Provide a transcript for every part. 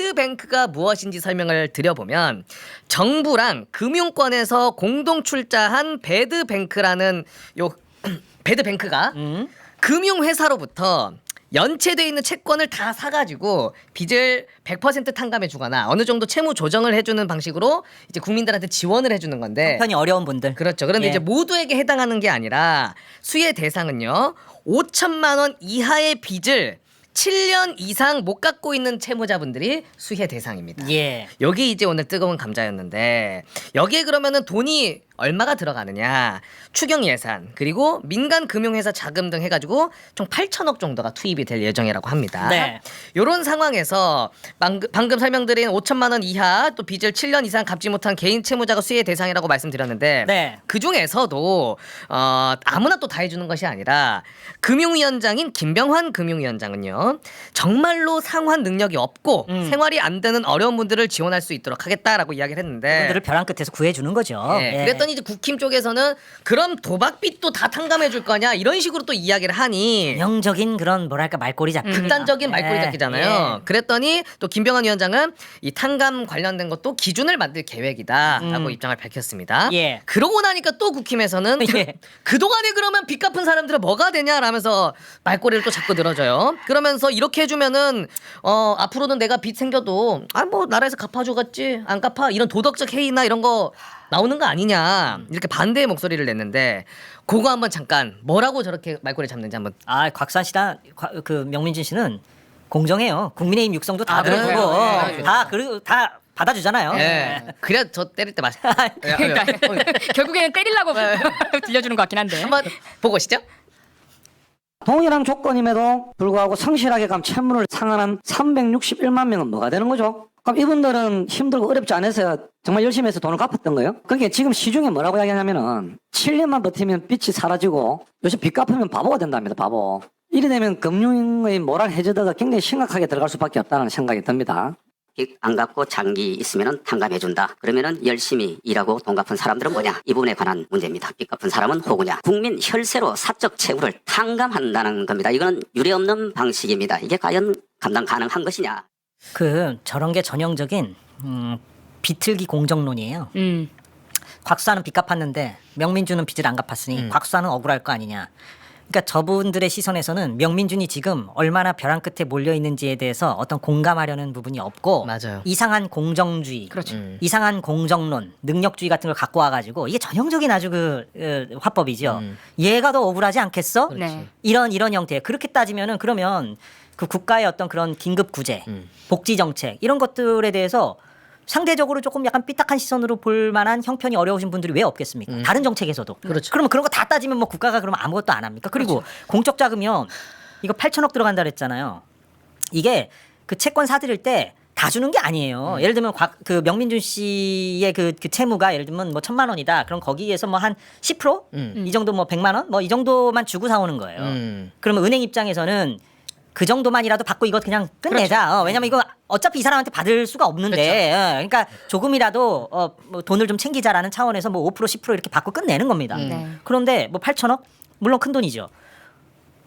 배드뱅크가 무엇인지 설명을 드려보면 정부랑 금융권에서 공동 출자한 배드뱅크라는 요 배드뱅크가 금융회사로부터 연체돼 있는 채권을 다 사가지고 빚을 100% 탕감해 주거나 어느 정도 채무 조정을 해주는 방식으로 이제 국민들한테 지원을 해주는 건데 형편이 어려운 분들. 그렇죠. 그런데 예. 이제 모두에게 해당하는 게 아니라 수혜 대상은요 5천만 원 이하의 빚을 7년 이상 못 갚고 있는 채무자분들이 수혜 대상입니다. 예. 여기 이제 오늘 뜨거운 감자였는데 여기에 그러면은 돈이 얼마가 들어가느냐 추경 예산 그리고 민간 금융회사 자금 등 해가지고 총 8천억 정도가 투입이 될 예정이라고 합니다. 네. 이런 상황에서 방금 설명드린 5천만 원 이하 또 빚을 7년 이상 갚지 못한 개인 채무자가 수혜 대상이라고 말씀드렸는데 네. 그 중에서도 아무나 또 다 해주는 것이 아니라 금융위원장인 김병환 금융위원장은요 정말로 상환 능력이 없고 생활이 안 되는 어려운 분들을 지원할 수 있도록 하겠다라고 이야기를 했는데 분들을 벼랑 끝에서 구해주는 거죠. 예, 그랬더니 이제 국힘 쪽에서는 그럼 도박빚도 다 탕감해 줄 거냐 이런 식으로 또 이야기를 하니 전형적인 그런 뭐랄까 말꼬리 잡기. 극단적인 말꼬리 예, 잡기잖아요. 그랬더니 또 김병환 위원장은 이 탕감 관련된 것도 기준을 만들 계획이다라고 입장을 밝혔습니다. 예. 그러고 나니까 또 국힘에서는 예. 그동안에 그러면 빚 갚은 사람들은 뭐가 되냐라면서 말꼬리를 또 자꾸 늘어져요. 그러면서 이렇게 해주면은 앞으로는 내가 빚 생겨도 뭐 나라에서 갚아주겠지 안 갚아 이런 도덕적 해이나 이런 거 나오는 거 아니냐 이렇게 반대의 목소리를 냈는데 그거 한번 잠깐 뭐라고 저렇게 말꼬리 잡는지 한번 아 곽수환 씨랑 그 명민준 씨는 공정해요. 국민의힘 육성도 다 그래요? 들어주고 네. 다 그리고 다 받아주잖아요. 예. 그래야 저 때릴 때 맛있. 그러니까 결국에는 때리려고 들려주는 것 같긴 한데. 한번 보고 오시죠. 동일한 조건임에도 불구하고 성실하게 감 채무를 상환한 361만 명은 뭐가 되는 거죠? 그럼 이분들은 힘들고 어렵지 않아서 정말 열심히 해서 돈을 갚았던 거예요? 그러니까 지금 시중에 뭐라고 이야기하냐면은 7년만 버티면 빚이 사라지고 요새 빚 갚으면 바보가 된답니다. 바보. 이래 되면 금융의 모랄 해저드가 굉장히 심각하게 들어갈 수밖에 없다는 생각이 듭니다. 빚 안 갚고 장기 있으면은 탕감해준다. 그러면은 열심히 일하고 돈 갚은 사람들은 뭐냐? 이 부분에 관한 문제입니다. 빚 갚은 사람은 호구냐? 국민 혈세로 사적 채무를 탕감한다는 겁니다. 이거는 유례없는 방식입니다. 이게 과연 감당 가능한 것이냐? 그 저런 게 전형적인 비틀기 공정론이에요. 곽수환은 빚 갚았는데 명민준은 빚을 안 갚았으니 곽수환은 억울할 거 아니냐. 그러니까 저분들의 시선에서는 명민준이 지금 얼마나 벼랑 끝에 몰려 있는지에 대해서 어떤 공감하려는 부분이 없고 맞아요. 이상한 공정주의, 그렇죠. 이상한 공정론, 능력주의 같은 걸 갖고 와가지고 이게 전형적인 아주 화법이죠. 얘가 더 억울하지 않겠어? 네. 이런 형태. 그렇게 따지면은 그러면 그 국가의 어떤 그런 긴급 구제, 복지 정책 이런 것들에 대해서 상대적으로 조금 약간 삐딱한 시선으로 볼 만한 형편이 어려우신 분들이 왜 없겠습니까? 다른 정책에서도. 그렇죠. 그러면 그런 거 다 따지면 뭐 국가가 그러면 아무것도 안 합니까? 그리고 공적 자금이요. 이거 8천억 들어간다 그랬잖아요. 이게 그 채권 사들일 때 다 주는 게 아니에요. 예를 들면 그 명민준 씨의 그 채무가 예를 들면 뭐 1,000만 원이다. 그럼 거기에서 뭐 한 10%? 이 정도 뭐 100만 원? 뭐 이 정도만 주고 사오는 거예요. 그러면 은행 입장에서는 그 정도만이라도 받고 이거 그냥 끝내자. 왜냐면 이거 어차피 이 사람한테 받을 수가 없는데. 그러니까 조금이라도 뭐 돈을 좀 챙기자라는 차원에서 뭐 5% 10% 이렇게 받고 끝내는 겁니다. 네. 그런데 뭐 8천억? 물론 큰 돈이죠.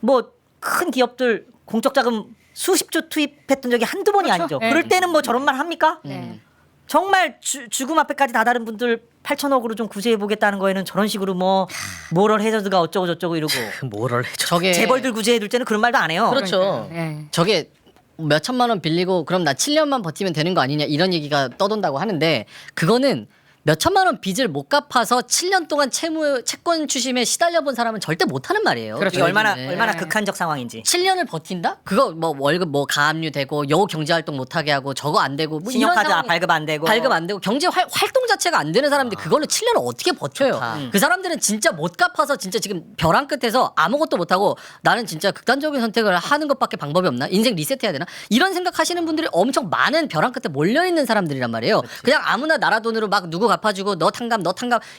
뭐 큰 기업들 공적 자금 수십조 투입했던 적이 한두 번이 그렇죠. 아니죠. 네. 그럴 때는 뭐 저런 말 합니까? 네. 정말 죽음 앞에까지 다다른 분들 8천억으로 좀 구제해 보겠다는 거에는 저런 식으로 뭐 모럴 해저드가 어쩌고 저쩌고 이러고 뭐를 해줘. 저게 재벌들 구제해 둘 때는 그런 말도 안 해요. 그렇죠. 네. 저게 몇 천만 원 빌리고 그럼 나 7년만 버티면 되는 거 아니냐 이런 얘기가 떠돈다고 하는데 그거는 몇 천만 원 빚을 못 갚아서 7년 동안 채권 추심에 시달려 본 사람은 절대 못 하는 말이에요. 그렇죠. 그 얼마나 얘기는. 얼마나 극한적 상황인지. 7년을 버틴다? 그거 뭐 월급 뭐 가압류 되고 여우 경제 활동 못 하게 하고 저거 안 되고 뭐 신용카드 이런 상황이 발급 안 되고. 발급 안 되고 경제 활동 자체가 안 되는 사람들이 그걸로 7년을 어떻게 버텨요? 그 사람들은 진짜 못 갚아서 진짜 지금 벼랑 끝에서 아무것도 못 하고 나는 진짜 극단적인 선택을 하는 것밖에 방법이 없나? 인생 리셋해야 되나? 이런 생각하시는 분들이 엄청 많은 벼랑 끝에 몰려 있는 사람들이란 말이에요. 그냥 아무나 나라 돈으로 막 누구 갚아주고 너 탕감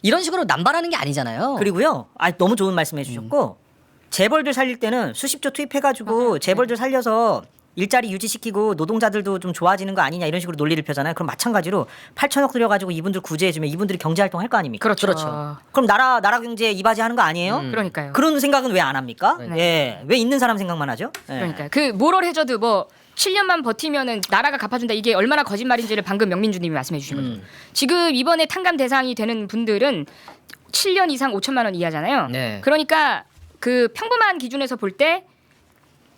이런 식으로 남발하는 게 아니잖아요. 그리고요. 너무 좋은 말씀해 주셨고 재벌들 살릴 때는 수십조 투입해가지고 재벌들 살려서 일자리 유지시키고 노동자들도 좀 좋아지는 거 아니냐 이런 식으로 논리를 펴잖아요. 그럼 마찬가지로 8천억 들여가지고 이분들 구제해주면 이분들이 경제활동 할 거 아닙니까? 그렇죠. 그럼 나라 경제에 이바지하는 거 아니에요? 그러니까요. 그런 생각은 왜 안 합니까? 네. 예, 왜 있는 사람 생각만 하죠? 예. 그러니까 그 모럴 해저드 뭐 7년만 버티면은 나라가 갚아준다. 이게 얼마나 거짓말인지를 방금 명민주님이 말씀해 주신 거죠. 지금 이번에 탕감 대상이 되는 분들은 7년 이상 5천만 원 이하잖아요. 네. 그러니까 그 평범한 기준에서 볼 때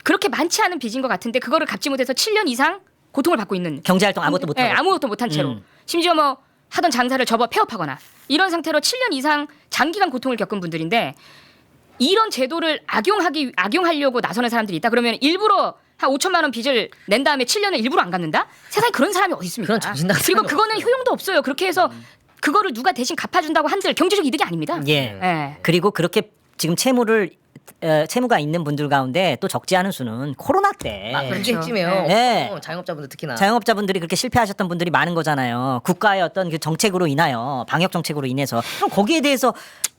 그렇게 많지 않은 빚인 것 같은데 그거를 갚지 못해서 7년 이상 고통을 받고 있는 경제활동 아무것도 못하고. 네, 아무것도 못한 채로 심지어 뭐 하던 장사를 접어 폐업하거나 이런 상태로 7년 이상 장기간 고통을 겪은 분들인데 이런 제도를 악용하려고 나서는 사람들이 있다. 그러면 일부러 한 5천만 원 빚을 낸 다음에 7년을 일부러 안 갚는다? 세상에 그런 사람이 어디 있습니까? 그런 정신 나간 그리고 사람이 그거는 효용도 없어요. 그렇게 해서 그거를 누가 대신 갚아준다고 한들 경제적 이득이 아닙니다. 예. 예. 그리고 그렇게 지금 채무가 있는 분들 가운데 또 적지 않은 수는 코로나 때 그렇죠. 찜이에요. 네. 자영업자분들 특히나. 자영업자분들이 그렇게 실패하셨던 분들이 많은 거잖아요. 국가의 어떤 그 정책으로 인하여 방역 정책으로 인해서 그럼 거기에 대해서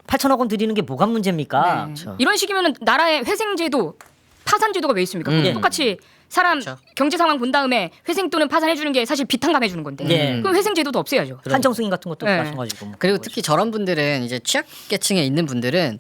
8천억 원 드리는 게 뭐가 문제입니까? 네. 이런 식이면은 나라의 회생제도 파산제도가 왜 있습니까? 똑같이 사람 경제 상황 본 다음에 회생 또는 파산해 주는 게 사실 비탕감해 주는 건데 예. 그럼 회생제도도 없애야죠. 한정수인 같은 것도 네. 마찬가지고. 뭐. 그리고 특히 저런 분들은 이제 취약계층에 있는 분들은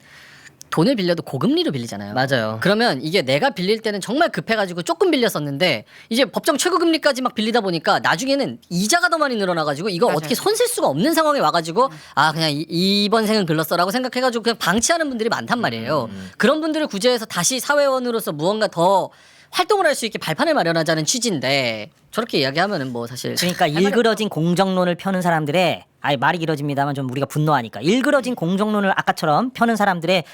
돈을 빌려도 고금리로 빌리잖아요. 맞아요. 그러면 이게 내가 빌릴 때는 정말 급해가지고 조금 빌렸었는데 이제 법정 최고금리까지 막 빌리다 보니까 나중에는 이자가 더 많이 늘어나가지고 이거 맞아요. 어떻게 손 쓸 수가 없는 상황에 와가지고 아 그냥 이번 생은 글렀어라고 생각해가지고 그냥 방치하는 분들이 많단 말이에요. 그런 분들을 구제해서 다시 사회원으로서 무언가 더 활동을 할 수 있게 발판을 마련하자는 취지인데 저렇게 이야기하면은 뭐 사실 그러니까 일그러진 공정론을 펴는 사람들의 말이 길어집니다만 좀 우리가 분노하니까 일그러진 공정론을 아까처럼 펴는 사람들의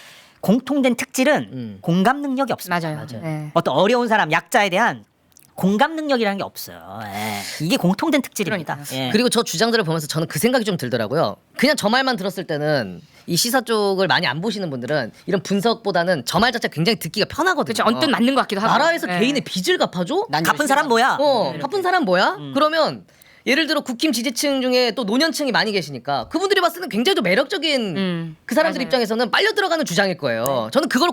공통된 특질은 공감 능력이 없습니다. 맞아요. 네. 어떤 어려운 사람 약자에 대한 공감 능력이라는 게 없어요. 예. 이게 공통된 특질입니다. 예. 그리고 저 주장들을 보면서 저는 그 생각이 좀 들더라고요. 그냥 저 말만 들었을 때는 이 시사 쪽을 많이 안 보시는 분들은 이런 분석보다는 저 말 자체가 굉장히 듣기가 편하거든요. 그렇죠. 언뜻 맞는 것 같기도 하고. 나라에서 네. 개인의 빚을 갚아줘? 난 갚은 사람 뭐야? 갚은 사람 뭐야? 그러면 예를 들어 국힘 지지층 중에 또 노년층이 많이 계시니까 그분들이 봤을 때는 굉장히 좀 매력적인 그 사람들 맞아요. 입장에서는 빨려 들어가는 주장일 거예요. 저는 그걸